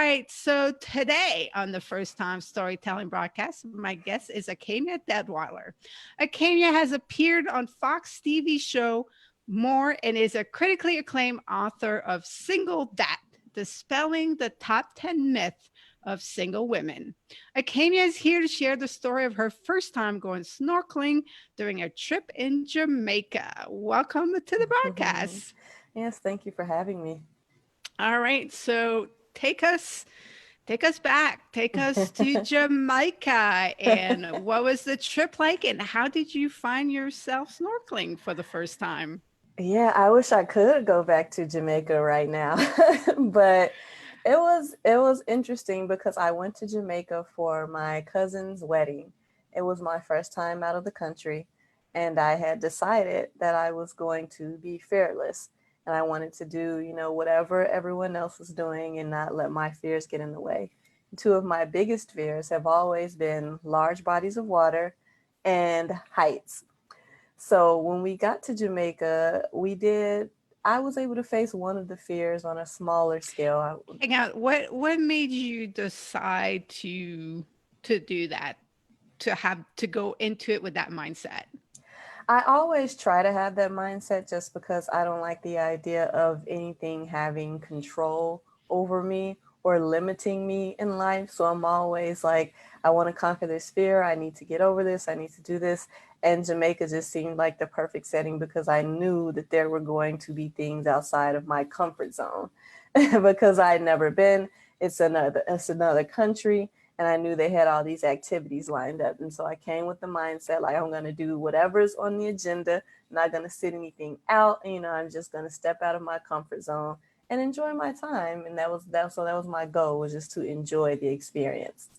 right. So today on the First Time Storytelling broadcast, my guest is Acamea Deadwiler. Acamea has appeared on Fox TV show More and is a critically acclaimed author of Single Dat, Dispelling the Top 10 Myth of Single Women. Acamea is here to share the story of her first time going snorkeling during a trip in Jamaica. Welcome to the broadcast. Yes, thank you for having me. All right. So take us back. Take us to Jamaica. And what was the trip like? And how did you find yourself snorkeling for the first time? Yeah, I wish I could go back to Jamaica right now. But it was interesting because I went to Jamaica for my cousin's wedding. It was my first time out of the country, and I had decided that I was going to be fearless and I wanted to do, whatever everyone else was doing and not let my fears get in the way. Two of my biggest fears have always been large bodies of water and heights. So when we got to Jamaica, I was able to face one of the fears on a smaller scale. Hang out. What made you decide to do that? To have to go into it with that mindset? I always try to have that mindset just because I don't like the idea of anything having control over me or limiting me in life. So I'm always like, I want to conquer this fear. I need to get over this. I need to do this. And Jamaica just seemed like the perfect setting because I knew that there were going to be things outside of my comfort zone because I had never been. It's another country, and I knew they had all these activities lined up. And so I came with the mindset like I'm going to do whatever's on the agenda, not going to sit anything out. I'm just going to step out of my comfort zone and enjoy my time. And that was my goal, was just to enjoy the experience.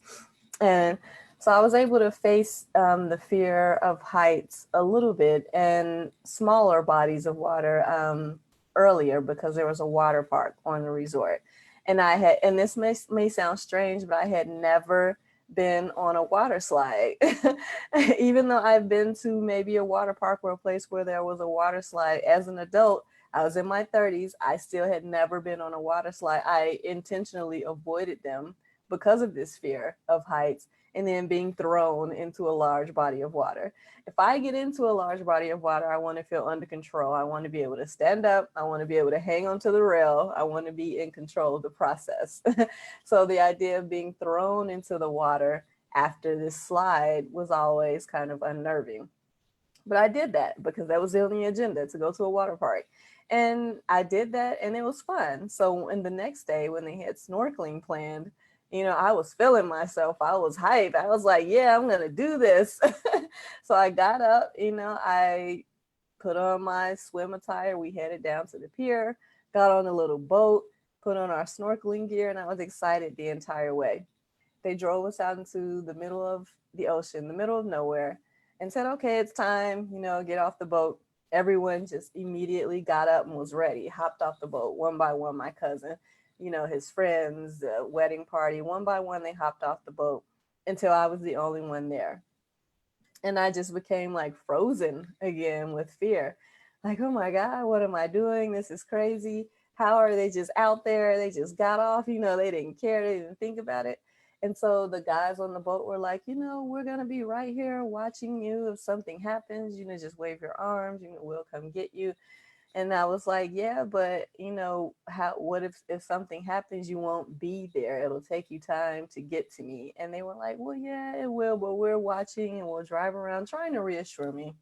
And so I was able to face the fear of heights a little bit and smaller bodies of water earlier because there was a water park on the resort. And this may sound strange, but I had never been on a water slide. Even though I've been to maybe a water park or a place where there was a water slide as an adult, I was in my 30s. I still had never been on a water slide. I intentionally avoided them because of this fear of heights and then being thrown into a large body of water. If I get into a large body of water, I want to feel under control. I want to be able to stand up. I want to be able to hang onto the rail. I want to be in control of the process. So the idea of being thrown into the water after this slide was always kind of unnerving. But I did that because that was the only agenda, to go to a water park. And I did that and it was fun. So in the next day when they had snorkeling planned, I was feeling myself. I was hyped. I was like, yeah, I'm going to do this. So I got up, I put on my swim attire. We headed down to the pier, got on a little boat, put on our snorkeling gear, and I was excited the entire way. They drove us out into the middle of the ocean, the middle of nowhere, and said, okay, it's time, get off the boat. Everyone just immediately got up and was ready, hopped off the boat one by one. My cousin, his friends, the wedding party, one by one, they hopped off the boat until I was the only one there. And I just became like frozen again with fear. Like, oh my God, what am I doing? This is crazy. How are they just out there? They just got off, they didn't care, they didn't think about it. And so the guys on the boat were like, we're going to be right here watching you. If something happens, just wave your arms, we'll come get you. And I was like, yeah, but what if something happens, you won't be there. It'll take you time to get to me. And they were like, well, yeah, it will, but we're watching and we'll drive around trying to reassure me.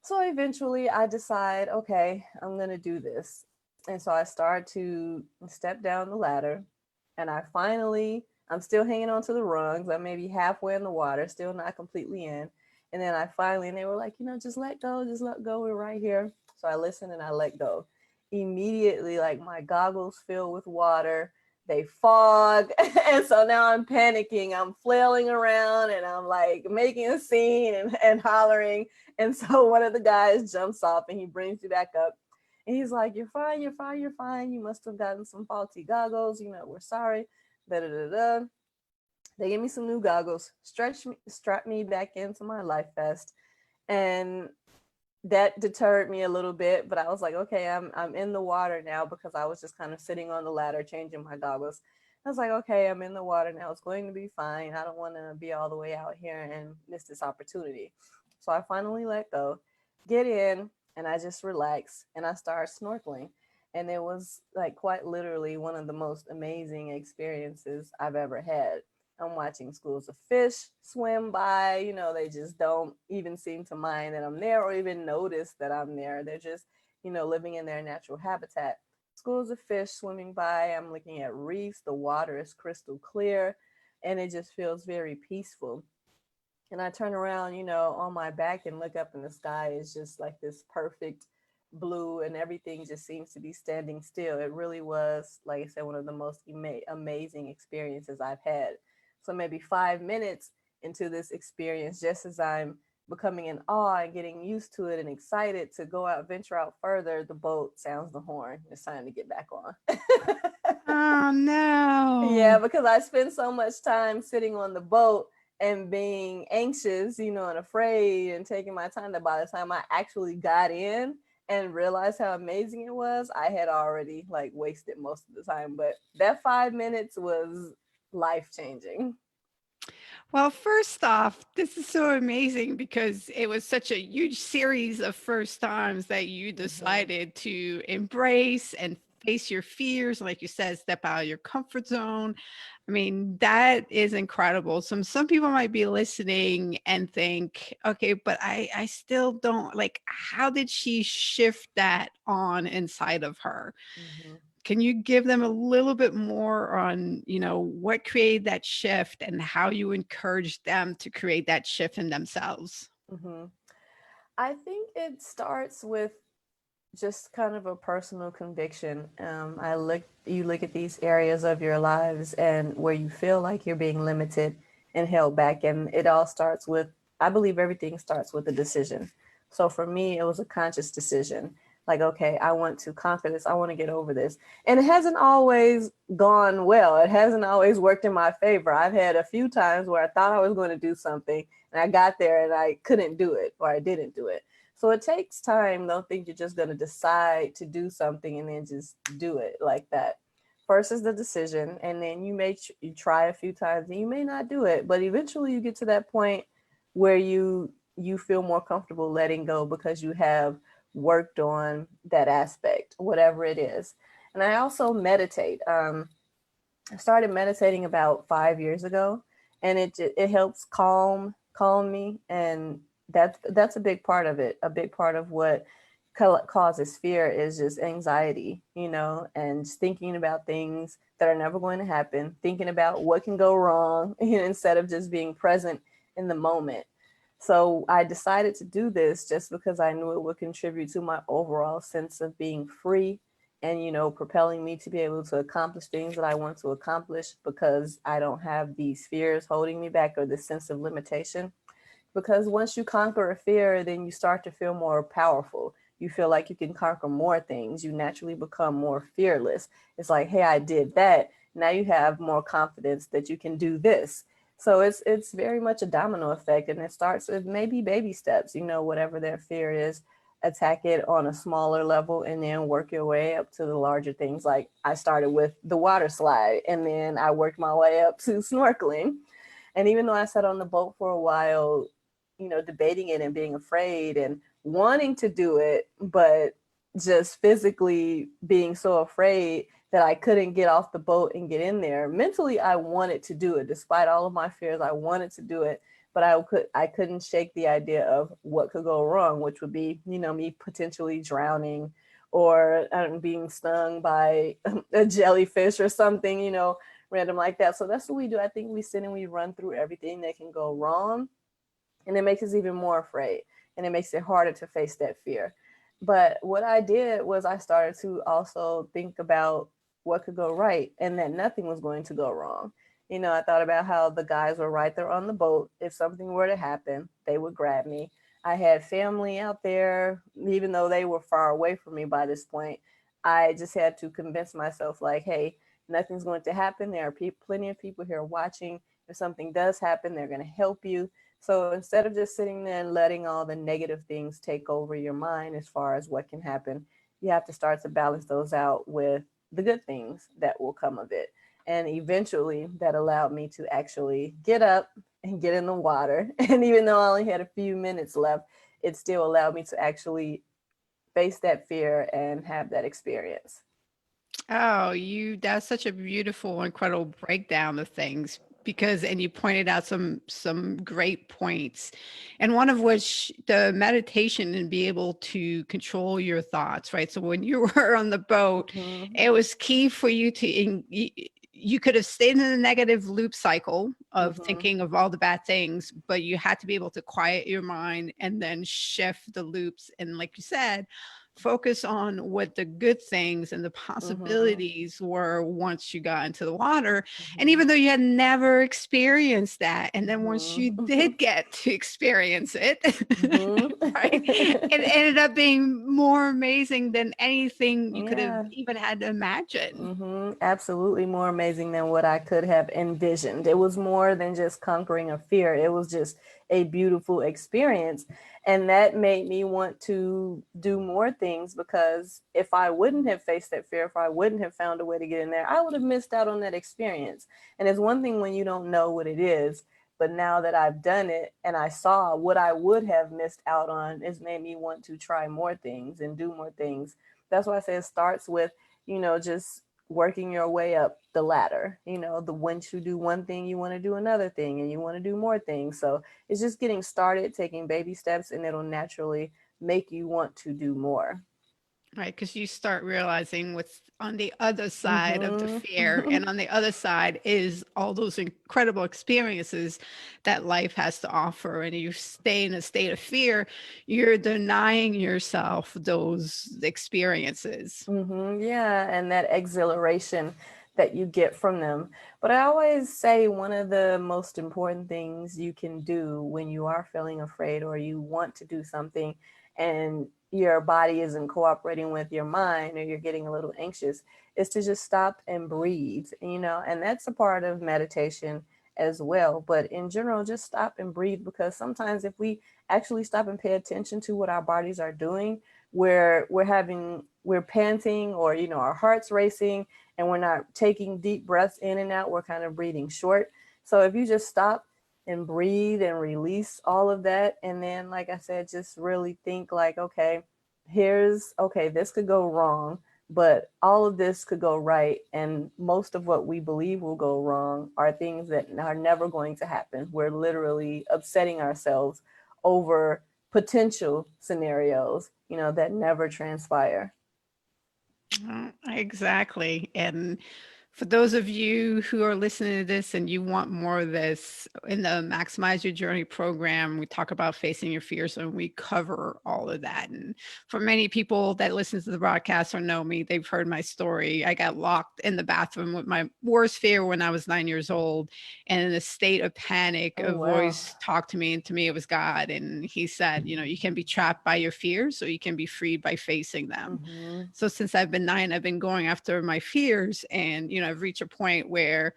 So eventually I decide, okay, I'm going to do this. And so I start to step down the ladder, and I'm still hanging onto the rungs. I'm maybe halfway in the water, still not completely in. And then and they were like, just let go, we're right here. So I listened and I let go. Immediately, like, my goggles fill with water, they fog. And so now I'm panicking, I'm flailing around and I'm like making a scene and hollering. And so one of the guys jumps off and he brings me back up. And he's like, you're fine, you're fine, you're fine. You must have gotten some faulty goggles. We're sorry. Da da da da. They gave me some new goggles, strapped me back into my life vest, and that deterred me a little bit. But I was like, okay, I'm in the water now, because I was just kind of sitting on the ladder changing my goggles. I was like, okay, I'm in the water now. It's going to be fine. I don't want to be all the way out here and miss this opportunity. So I finally let go, get in, and I just relax and I start snorkeling. And it was like quite literally one of the most amazing experiences I've ever had. I'm watching schools of fish swim by. They just don't even seem to mind that I'm there or even notice that I'm there. They're just, living in their natural habitat. Schools of fish swimming by. I'm looking at reefs. The water is crystal clear and it just feels very peaceful. And I turn around, on my back and look up in the sky. It's just like this perfect blue and everything just seems to be standing still. It really was, like I said, one of the most amazing experiences I've had. So maybe 5 minutes into this experience, just as I'm becoming in awe and getting used to it and excited to go out, venture out further, the boat sounds the horn. It's time to get back on. Oh Yeah, no. because I spent so much time sitting on the boat and being anxious, and afraid and taking my time that by the time I actually got in and realized how amazing it was, I had already like wasted most of the time. But that 5 minutes was life changing. Well, first off, this is so amazing because it was such a huge series of first times that you Hmm. decided to embrace and face your fears. Like you said, step out of your comfort zone. I mean, that is incredible. Some people might be listening and think, okay, but I still don't like, how did she shift that on inside of her? Hmm. Can you give them a little bit more on, what created that shift and how you encourage them to create that shift in themselves? Hmm. I think it starts with just kind of a personal conviction. You look at these areas of your lives and where you feel like you're being limited and held back, and it all starts with. I believe everything starts with a decision. So for me, it was a conscious decision. Like, okay, I want to conquer this. I want to get over this, and it hasn't always gone well. It hasn't always worked in my favor. I've had a few times where I thought I was going to do something, and I got there and I couldn't do it, or I didn't do it. So it takes time. Don't think you're just going to decide to do something and then just do it like that. First is the decision, and then you try a few times and you may not do it, but eventually you get to that point where you feel more comfortable letting go because you have worked on that aspect, whatever it is. And I also meditate. I started meditating about 5 years ago, and it helps calm me, and that's a big part of it. A big part of what causes fear is just anxiety, and just thinking about things that are never going to happen, thinking about what can go wrong, instead of just being present in the moment. So I decided to do this just because I knew it would contribute to my overall sense of being free and propelling me to be able to accomplish things that I want to accomplish because I don't have these fears holding me back or this sense of limitation. Because once you conquer a fear, then you start to feel more powerful. You feel like you can conquer more things. You naturally become more fearless. It's like, hey, I did that. Now you have more confidence that you can do this. So it's very much a domino effect, and it starts with maybe baby steps. Whatever their fear is, attack it on a smaller level, and then work your way up to the larger things. Like I started with the water slide, and then I worked my way up to snorkeling. And even though I sat on the boat for a while, debating it and being afraid and wanting to do it, but just physically being so afraid that I couldn't get off the boat and get in there. Mentally, I wanted to do it. Despite all of my fears, I wanted to do it, but I couldn't shake the idea of what could go wrong, which would be, me potentially drowning or being stung by a jellyfish or something, random like that. So that's what we do. I think we sit and we run through everything that can go wrong, and it makes us even more afraid, and it makes it harder to face that fear. But what I did was I started to also think about what could go right and that nothing was going to go wrong. I thought about how the guys were right there on the boat. If something were to happen, they would grab me. I had family out there, even though they were far away from me by this point. I just had to convince myself, like, hey, nothing's going to happen. There are plenty of people here watching. If something does happen, they're going to help you. So instead of just sitting there and letting all the negative things take over your mind as far as what can happen, you have to start to balance those out with the good things that will come of it. And eventually that allowed me to actually get up and get in the water. And even though I only had a few minutes left, it still allowed me to actually face that fear and have that experience. Oh, that's such a beautiful, incredible breakdown of things because and you pointed out some great points. And one of which the meditation and be able to control your thoughts, right? So when you were on the boat, Mm-hmm. it was key for you to you could have stayed in the negative loop cycle of Mm-hmm. thinking of all the bad things, but you had to be able to quiet your mind and then shift the loops. And like you said, focus on what the good things and the Mm-hmm. possibilities were once you got into the water. And Mm-hmm. even though you had never experienced that, and then once you Mm-hmm. did get to experience it, right, it Mm-hmm. ended up being more amazing than anything you could have Yeah. even had to imagine. Absolutely more amazing than what I could have envisioned. It was more than just conquering a fear. It was just a beautiful experience. And that made me want to do more things because if I wouldn't have faced that fear, if I wouldn't have found a way to get in there, I would have missed out on that experience. And it's one thing when you don't know what it is, but now that I've done it and I saw what I would have missed out on, it's made me want to try more things and do more things. That's why I say it starts with, just working your way up the ladder. The once you do one thing, you want to do another thing and you want to do more things. So it's just getting started, taking baby steps, and it'll naturally make you want to do more. Right, because you start realizing what's on the other side of the fear, Mm-hmm. and on the other side is all those incredible experiences that life has to offer. And you stay in a state of fear, you're denying yourself those experiences. Mm-hmm. Yeah, and that exhilaration that you get from them. But I always say one of the most important things you can do when you are feeling afraid or you want to do something and your body isn't cooperating with your mind or you're getting a little anxious is to just stop and breathe, and that's a part of meditation as well. But in general, just stop and breathe because sometimes if we actually stop and pay attention to what our bodies are doing, where we're panting or our heart's racing and we're not taking deep breaths in and out, we're kind of breathing short. So if you just stop and breathe and release all of that, and then like I said, just really think like, okay, this could go wrong, but all of this could go right, and most of what we believe will go wrong are things that are never going to happen. We're literally upsetting ourselves over potential scenarios, that never transpire. Exactly. And for those of you who are listening to this and you want more of this, in the Maximize Your Journey program, we talk about facing your fears and we cover all of that. And for many people that listen to the broadcast or know me, they've heard my story. I got locked in the bathroom with my worst fear when I was 9 years old. And in a state of panic, Oh, a wow. voice talked to me, and to me, it was God. And he said, you can be trapped by your fears or you can be freed by facing them. Mm-hmm. So since I've been 9, I've been going after my fears, and I've reached a point where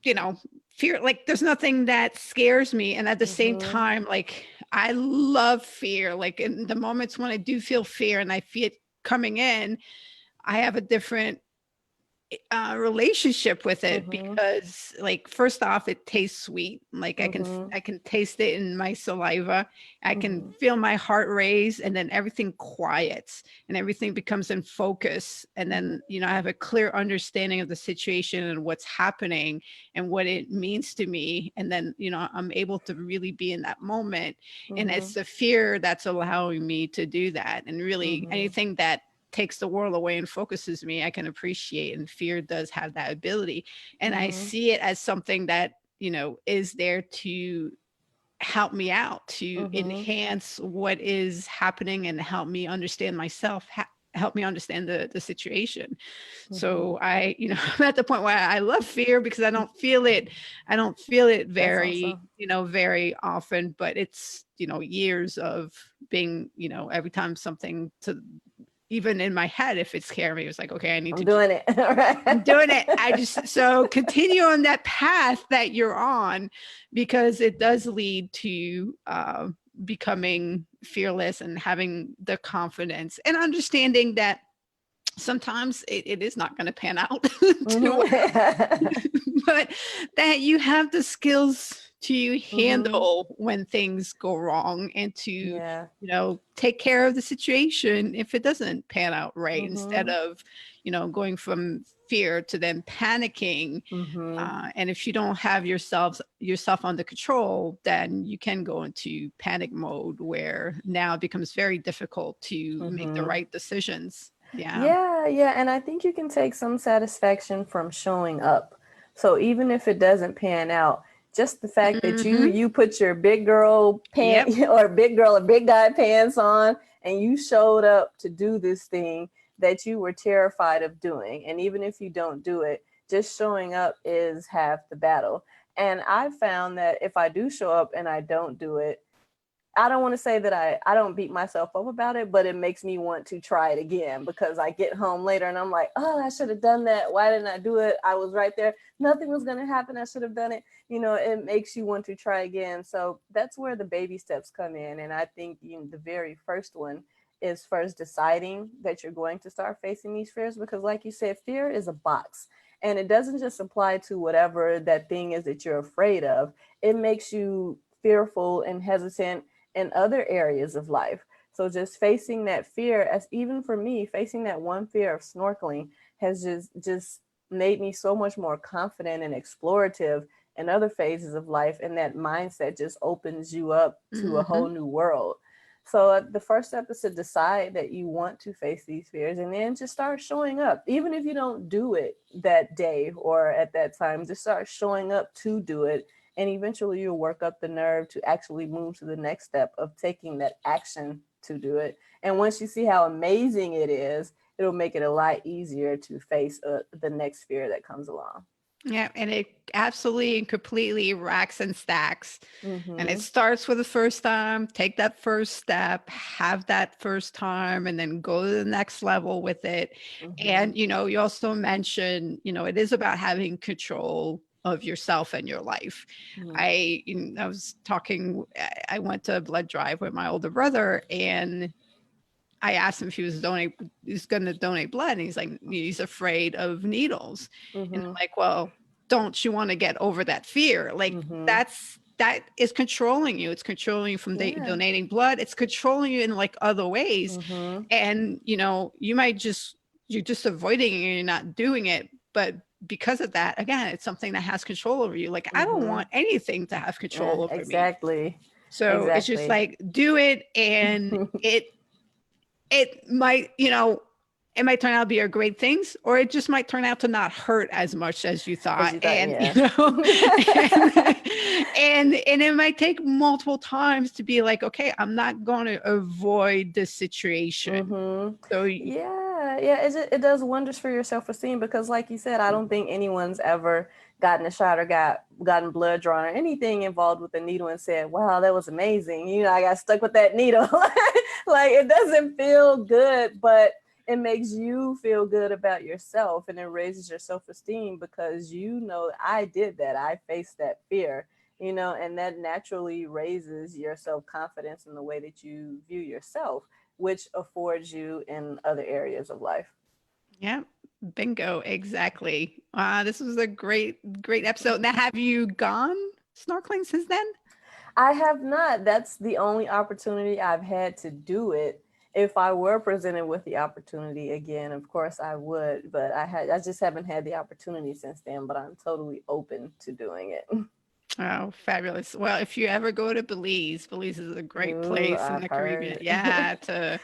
you know fear, like there's nothing that scares me, and at the same Mm-hmm. time, like I love fear. Like in the moments when I do feel fear and I feel it coming in, I have a different relationship with it, Mm-hmm. because like first off it tastes sweet, like Mm-hmm. I can taste it in my saliva, I can Mm-hmm. feel my heart raise, and then everything quiets and everything becomes in focus, and Mm-hmm. then I have a clear understanding of the situation and what's happening and what it means to me, and then I'm able to really be in that moment. And Mm-hmm. it's the fear that's allowing me to do that, and really Mm-hmm. anything that takes the world away and focuses me, I can appreciate. And fear does have that ability. And I Mm-hmm. see it as something that, is there to help me out, to Mm-hmm. enhance what is happening and help me understand myself, help me understand the situation. Mm-hmm. So I'm at the point where I love fear because I don't feel it That's very, awesome. very often, but it's, years of being, every time something to, even in my head, if it's scaring me, it's like, okay, I need I'm to just, doing it. All I'm doing it. right. I just, so continue on that path that you're on, because it does lead to becoming fearless and having the confidence and understanding that sometimes it is not going to pan out to Mhm. but that you have the skills to Mhm. handle when things go wrong and to, Yeah. take care of the situation if it doesn't pan out right, instead Mhm. of, going from fear to then panicking. Mhm. And if you don't have yourself under control, then you can go into panic mode where now it becomes very difficult to make the Mhm. right decisions. Yeah. Yeah, yeah, and I think you can take some satisfaction from showing up. So even if it doesn't pan out, just the fact that you Hmm. you put your big girl pant Yep. or big girl or big guy pants on and you showed up to do this thing that you were terrified of doing. And even if you don't do it, just showing up is half the battle. And I found that if I do show up and I don't do it, I don't want to say that I don't beat myself up about it, but it makes me want to try it again because I get home later and I'm like, oh, I should have done that. Why didn't I do it? I was right there. Nothing was going to happen. I should have done it. It makes you want to try again. So that's where the baby steps come in. And I think the very first one is first deciding that you're going to start facing these fears because, like you said, fear is a box. And it doesn't just apply to whatever that thing is that you're afraid of. It makes you fearful and hesitant in other areas of life. So just facing that fear, as even for me, facing that one fear of snorkeling has just made me so much more confident and explorative in other phases of life. And that mindset just opens you up to a whole Hmm. new world. So the first step is to decide that you want to face these fears and then just start showing up. Even if you don't do it that day or at that time, just start showing up to do it, and eventually you'll work up the nerve to actually move to the next step of taking that action to do it. And once you see how amazing it is, it'll make it a lot easier to face the next fear that comes along. Yeah, and it absolutely and completely racks and stacks. And it Mm-hmm. starts with the first time, take that first step, have that first time, and then go to the next level with it. Mm-hmm. And, you also mentioned, it is about having control of yourself and your life. Mm-hmm. I was talking, I went to a blood drive with my older brother, and I asked him if he's going to donate blood. And he's like, he's afraid of needles. And Mm-hmm. I'm like, well, don't you want to get over that fear? Like Mm-hmm. that is controlling you. It's controlling you from Yeah. donating blood. It's controlling you in like other ways. Mm-hmm. And, you're just avoiding it and you're not doing it. But because of that, again, it's something that has control over you. Like, I don't Mm-hmm. want anything to have control Yeah, over me. exactly. So it's just Exactly. like, do it. And it might, it might turn out to be a great things, or it just might turn out to not hurt as much as you As thought. you thought, And, yeah. and, and it might take multiple times to be like, okay, I'm not going to avoid this situation. Mm-hmm. So, Yeah, yeah, it does wonders for your self-esteem because, like you said, I don't think anyone's ever gotten a shot or gotten blood drawn or anything involved with a needle and said, "Wow, that was amazing." I got stuck with that needle. Like it doesn't feel good, but it makes you feel good about yourself and it raises your self-esteem because I did that. I faced that fear. And that naturally raises your self-confidence in the way that you view yourself, which affords you in other areas of life. yeah, bingo, exactly. This was a great episode. Now, have you gone snorkeling since then? I have not. That's the only opportunity I've had to do it. If I were presented with the opportunity again, of course I would, but I just haven't had the opportunity since then, but I'm totally open to doing it. Oh, fabulous. Well, if you ever go to Belize is a great Ooh, place in I've the Caribbean. heard. Yeah, to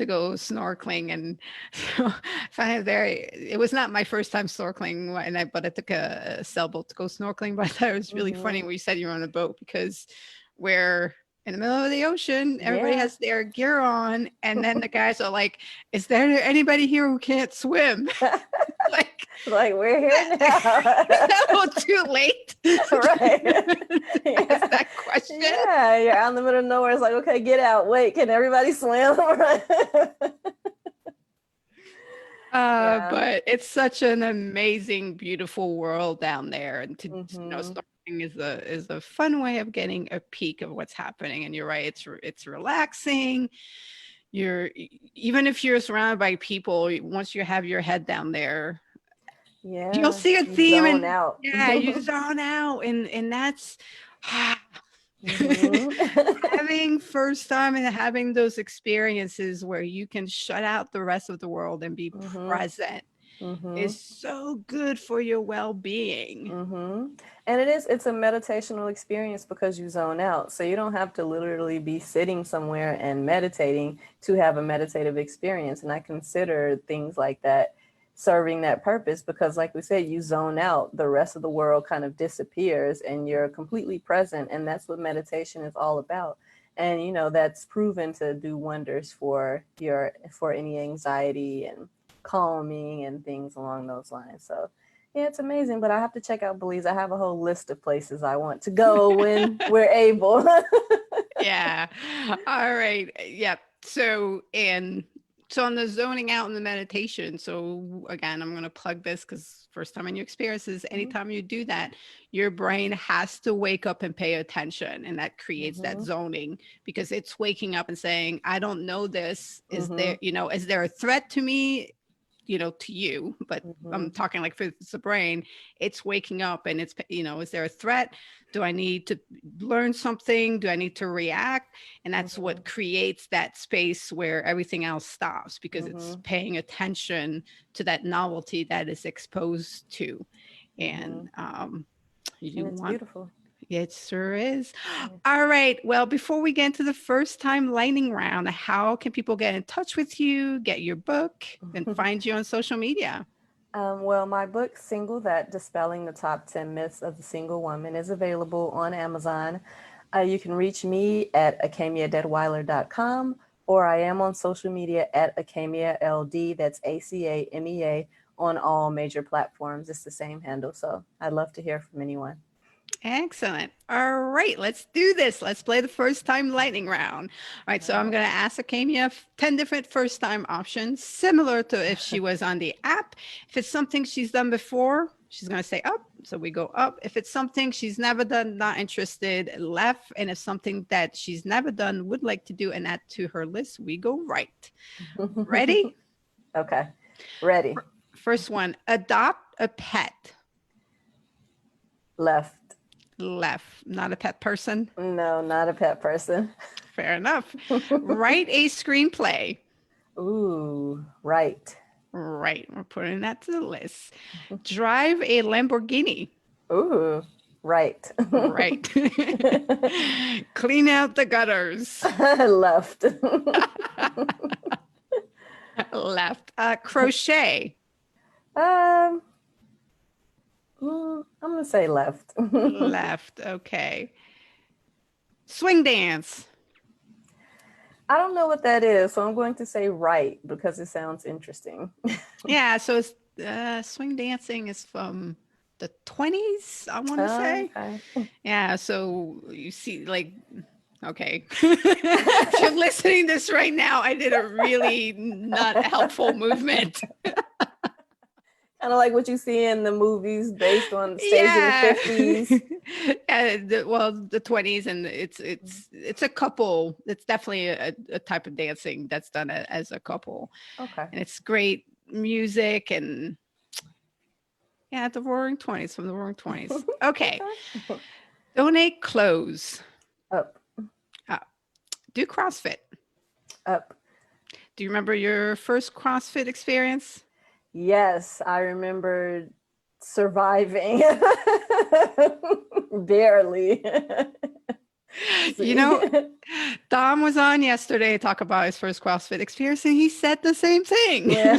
go snorkeling. And so I there. It was not my first time snorkeling, but I took a sailboat to go snorkeling. But I thought it was really funny Hmm. when you said you were on a boat because we're in the middle of the ocean. Everybody Yeah. has their gear on, and then the guys are like, "Is there anybody here who can't swim?" Like, Like we're here now. no, too late Right. to ask Yeah. that question. Yeah, you're out in the middle of nowhere. It's like, okay, get out. Wait, can everybody swim? Yeah. But it's such an amazing, beautiful world down there, and Hmm. snorkeling is a fun way of getting a peek of what's happening. And you're right, it's relaxing. even if you're surrounded by people, once you have your head down there, you'll Yeah, see a you theme, zone and out. yeah, you zone out, and that's Hmm. having first time and having those experiences where you can shut out the rest of the world and be Hmm. present Hmm. is so good for your well-being. Hmm. And it's a meditational experience because you zone out. So you don't have to literally be sitting somewhere and meditating to have a meditative experience. And I consider things like that serving that purpose because, like we said, you zone out, the rest of the world kind of disappears and you're completely present. And that's what meditation is all about. And that's proven to do wonders for any anxiety and calming and things along those lines. So yeah, it's amazing, but I have to check out Belize. I have a whole list of places I want to go when we're able. Yeah. All right. Yep. So on the zoning out and the meditation. So again, I'm going to plug this because first time in your experiences, anytime you do that, your brain has to wake up and pay attention. And that creates that Hmm. zoning because it's waking up and saying, I don't know this. Hmm. Is there a threat to me? To you, but Hmm. I'm talking like for the brain, it's waking up and is there a threat? Do I need to learn something? Do I need to react? And that's Hmm. what creates that space where everything else stops because it's Hmm. paying attention to that novelty that is exposed to. Hmm. And you And it's want beautiful. it sure is. Yeah. All right. Well, before we get into the first time lightning round, how can people get in touch with you, get your book, and find you on social media? Well, my book, Single, that Dispelling the Top 10 Myths of the Single Woman, is available on Amazon. You can reach me at acameadeadwiler.com, or I am on social media at Acamea LD, that's ACAMEA, on all major platforms. It's the same handle, so I'd love to hear from anyone. Excellent. All right, let's do this. Let's play the first time lightning round. All right, so All I'm going to ask Akamia 10 different first time options, similar to if she was on the app. If it's something she's done before, she's going to say up. So we go up. If it's something she's never done, not interested, left. And if something that she's never done, would like to do and add to her list, we go right. right. Ready? Okay, ready. First one, adopt a pet. Left. Left. Not a pet person. No, not a pet person. Fair enough. Write a screenplay. Ooh, right. Right. We're putting that to the list. Drive a Lamborghini. Ooh, right. Right. Clean out the gutters. Left. Left. Crochet. um, I'm gonna say left. Left. Okay. Swing dance. I don't know what that is, so I'm going to say right because it sounds interesting. Yeah. So it's, swing dancing is from the 20s, I want to say. Okay. Yeah. So you see, like, okay. If you're listening to this right now, I did a really not helpful movement. Kind of like what you see in the movies based on the stage of the Yeah. 50s. The 20s, and it's a couple. It's definitely a type of dancing that's done as a couple. Okay. And it's great music and yeah, the Roaring 20s, from the Roaring 20s. Okay. Okay. Donate clothes. Up. Uh, do CrossFit. Up. Do you remember your first CrossFit experience? Yes, I remember surviving barely. You know, Dom was on yesterday to talk about his first CrossFit experience, and he said the same thing. Yeah.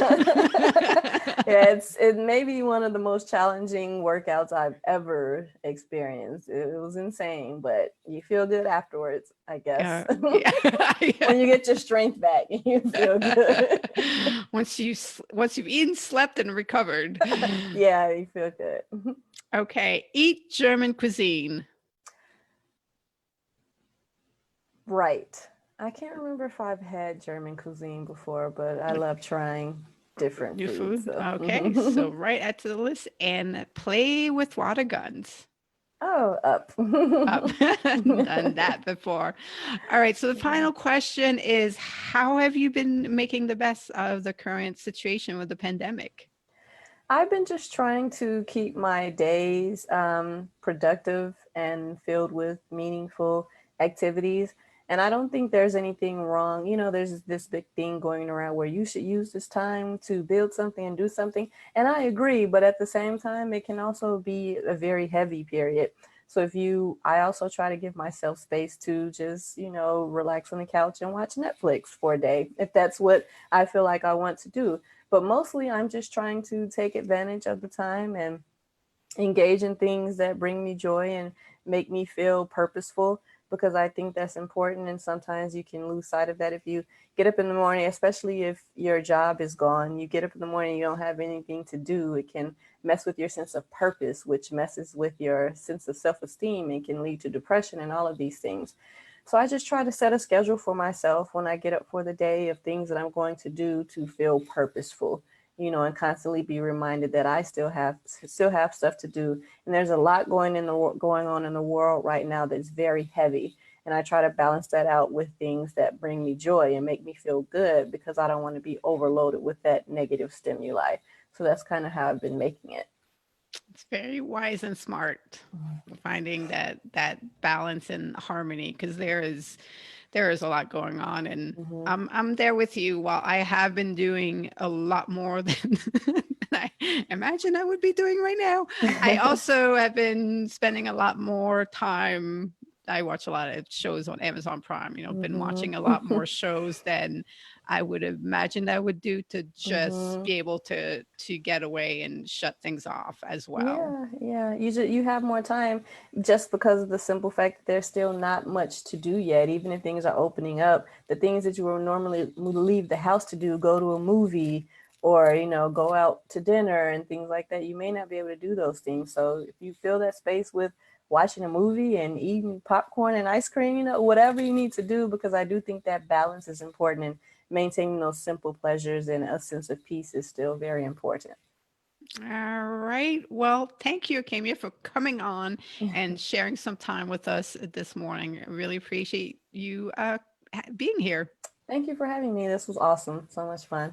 Yeah, it may be one of the most challenging workouts I've ever experienced. It was insane, but you feel good afterwards, I guess. Yeah. When you get your strength back, you feel good. once you've eaten, slept, and recovered. Yeah, you feel good. Okay, eat German cuisine. Right. I can't remember if I've had German cuisine before, but I love trying different New foods. food. So. Okay, so right add to the list and play with water guns. Oh, up. Up. Done that before. All right. So the final question is, how have you been making the best of the current situation with the pandemic? I've been just trying to keep my days productive and filled with meaningful activities. And I don't think there's anything wrong. You know, there's this big thing going around where you should use this time to build something and do something. And I agree, but at the same time, it can also be a very heavy period. So I also try to give myself space to just, relax on the couch and watch Netflix for a day, if that's what I feel like I want to do. But mostly, I'm just trying to take advantage of the time and engage in things that bring me joy and make me feel purposeful, because I think that's important. And sometimes you can lose sight of that if you get up in the morning, especially if your job is gone. You get up in the morning, you don't have anything to do. It can mess with your sense of purpose, which messes with your sense of self esteem and can lead to depression and all of these things. So I just try to set a schedule for myself when I get up for the day of things that I'm going to do to feel purposeful, and constantly be reminded that I still have stuff to do. And there's a lot going on in the world right now that's very heavy. And I try to balance that out with things that bring me joy and make me feel good, because I don't want to be overloaded with that negative stimuli. So that's kind of how I've been making it. It's very wise and smart, finding that balance and harmony, because there is a lot going on, and Mm-hmm. I'm there with you. While I have been doing a lot more than than I imagine I would be doing right now, I also have been spending a lot more time. I watch a lot of shows on Amazon Prime. Been Mm-hmm. watching a lot more shows than I would have imagined I would do, to just Mm-hmm. be able to get away and shut things off as well. Yeah, yeah. You have more time just because of the simple fact that there's still not much to do yet. Even if things are opening up, the things that you will normally leave the house to do, go to a movie or go out to dinner and things like that, you may not be able to do those things. So if you fill that space with watching a movie and eating popcorn and ice cream, whatever you need to do, because I do think that balance is important, and maintaining those simple pleasures and a sense of peace is still very important. All right. Well, thank you, Akamia, for coming on and sharing some time with us this morning. I really appreciate you being here. Thank you for having me. This was awesome. So much fun.